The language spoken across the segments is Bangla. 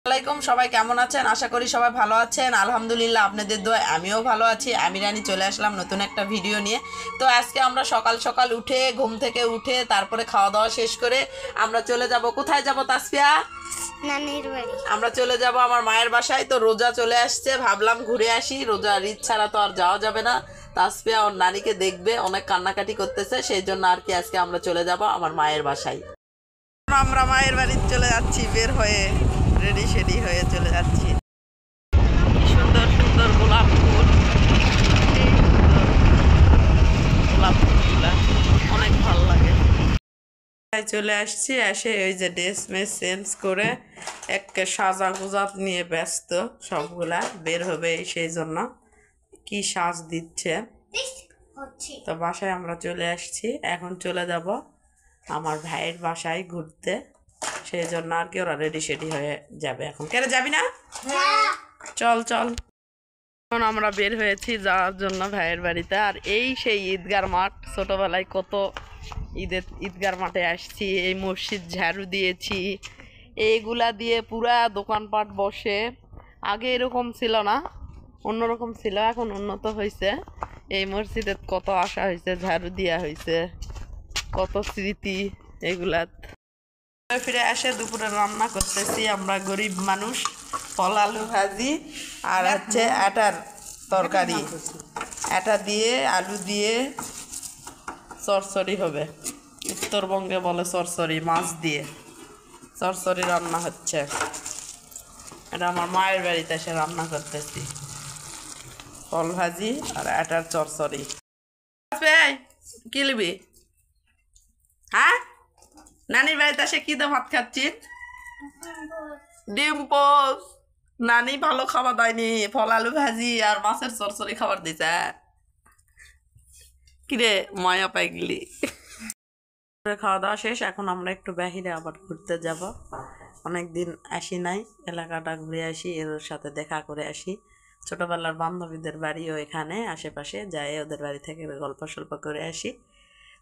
আসসালামাইকুম সবাই কেমন আছেন? আশা করি সবাই ভালো আছেন। আলহামদুলিল্লাহ আপনাদের দোয়ায় আমিও ভালো আছি। আমি রানী চলে আসলাম নতুন একটা ভিডিও নিয়ে। তো আজকে আমরা সকাল সকাল উঠে ঘুম থেকে উঠে তারপরে খাওয়া দাওয়া শেষ করে আমরা চলে যাব। কোথায় যাব তাসফিয়া? নানির বাড়ি। আমরা চলে যাব আমার মায়ের বাসায়। তো রোজা চলে আসছে, ভাবলাম ঘুরে আসি। রোজার ঈদ ছাড়া তো আর যাওয়া যাবে না। তাসফিয়া ওর নানিকে দেখবে, অনেক কান্নাকাটি করতেছে, সেই জন্য আর কি আজকে আমরা চলে যাব আমার মায়ের বাসায়। আমরা মায়ের বাড়ি চলে যাচ্ছি, বের হয়ে রেডি সেডি হয়ে চলে যাচ্ছি। সুন্দর সুন্দর গোলাপ ফুল, গোলাপ ফুলগুলা অনেক ভালো লাগে। চলে আসছি, এসে ওই যে ড্রেস মেস চেঞ্জ করে একে সাজা গুজাত নিয়ে ব্যস্ত, সবগুলা বের হবে সেই জন্য কি সাজ দিচ্ছে। তো বাসায় আমরা চলে আসছি, এখন চলে যাব আমার ভাইয়ের বাসায় ঘুরতে, সেই জন্য আর কি ওরা রেডি সেডি হয়ে যাবে। এখন কেন যাবি না? চল চল। এখন আমরা বের হয়েছি যাওয়ার জন্য ভাইয়ের বাড়িতে। আর এই সেই ঈদগার মাঠ, ছোটবেলায় কত ঈদগার মাঠে আসছি, এই মসজিদ ঝাড়ু দিয়েছি, এইগুলা দিয়ে পুরা দোকানপাট বসে। আগে এরকম ছিল না, অন্যরকম ছিল, এখন উন্নত হয়েছে। এই মসজিদে কত আসা হয়েছে, ঝাড়ু দেওয়া হয়েছে, কত স্মৃতি এগুলা। ফিরে আসে দুপুরে রান্না করতেছি, আমরা গরিব মানুষ। ফল আলু ভাজি আর হচ্ছে আটার তরকারি, আটা দিয়ে আলু দিয়ে চরচড়ি হবে। উত্তরবঙ্গে বলে চরচড়ি, মাছ দিয়ে চরচড়ি রান্না হচ্ছে। এটা আমার মায়ের বাড়িতে এসে রান্না করতেছি, ফল ভাজি আর আটার চরচড়ি। কি লিবি? হ্যাঁ, নানির বাড়িতে এসে কি দিয়ে ভাত খাচ্ছি? ডিম পোস। নানি ভালো খাবার দেয়নি, ফল আলু ভাজি আর মাছের চরচড়ি খাবার দিছে। কিরে মায়া পাই গেলি। খাওয়া দাওয়া শেষ, এখন আমরা একটু বাহিরে আবার ঘুরতে যাব। অনেকদিন আসি নাই, এলাকাটা ঘুরে আসি, এর সাথে দেখা করে আসি। ছোটবেলার বান্ধবীদের বাড়িও এখানে আশেপাশে, যাই ওদের বাড়ি থেকে গল্প সল্প করে আসি।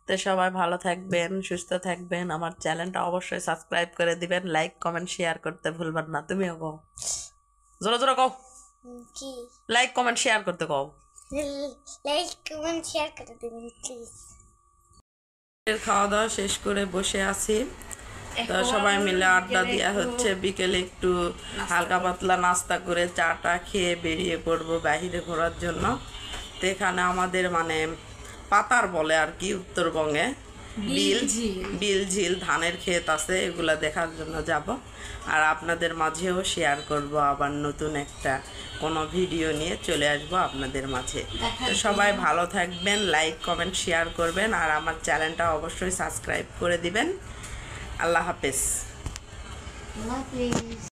তো সবাই ভালো থাকবেন, সুস্থ থাকবেন। আমার চ্যানেলটা অবশ্যই সাবস্ক্রাইব করে দিবেন, লাইক কমেন্ট শেয়ার করতে ভুলবেন না। তুমিও কও, জোরে জোরে কও, লাইক কমেন্ট শেয়ার করতে কও। লাইক কমেন্ট শেয়ার করে দিবেন প্লিজ। খাওয়া দাওয়া শেষ করে বসে আছি, তো সবাই মিলে আড্ডা দেওয়া হচ্ছে। বিকেলে একটু হালকা পাতলা নাস্তা করে চাটা খেয়ে বেরিয়ে পড়বো বাইরে ঘোরার জন্য। তো এখানে আমাদের মানে পাতার বলে আর কি উত্তরবঙ্গে, বিল ঝিল ধানের ক্ষেত আছে, এগুলা দেখার জন্য যাব। আর আপনাদের মাঝেও শেয়ার করব, আবার নতুন একটা কোনো ভিডিও নিয়ে চলে আসব আপনাদের মাঝে। তো সবাই ভালো থাকবেন, লাইক কমেন্ট শেয়ার করবেন, আর আমার চ্যানেলটা অবশ্যই সাবস্ক্রাইব করে দিবেন। আল্লাহ হাফেজ।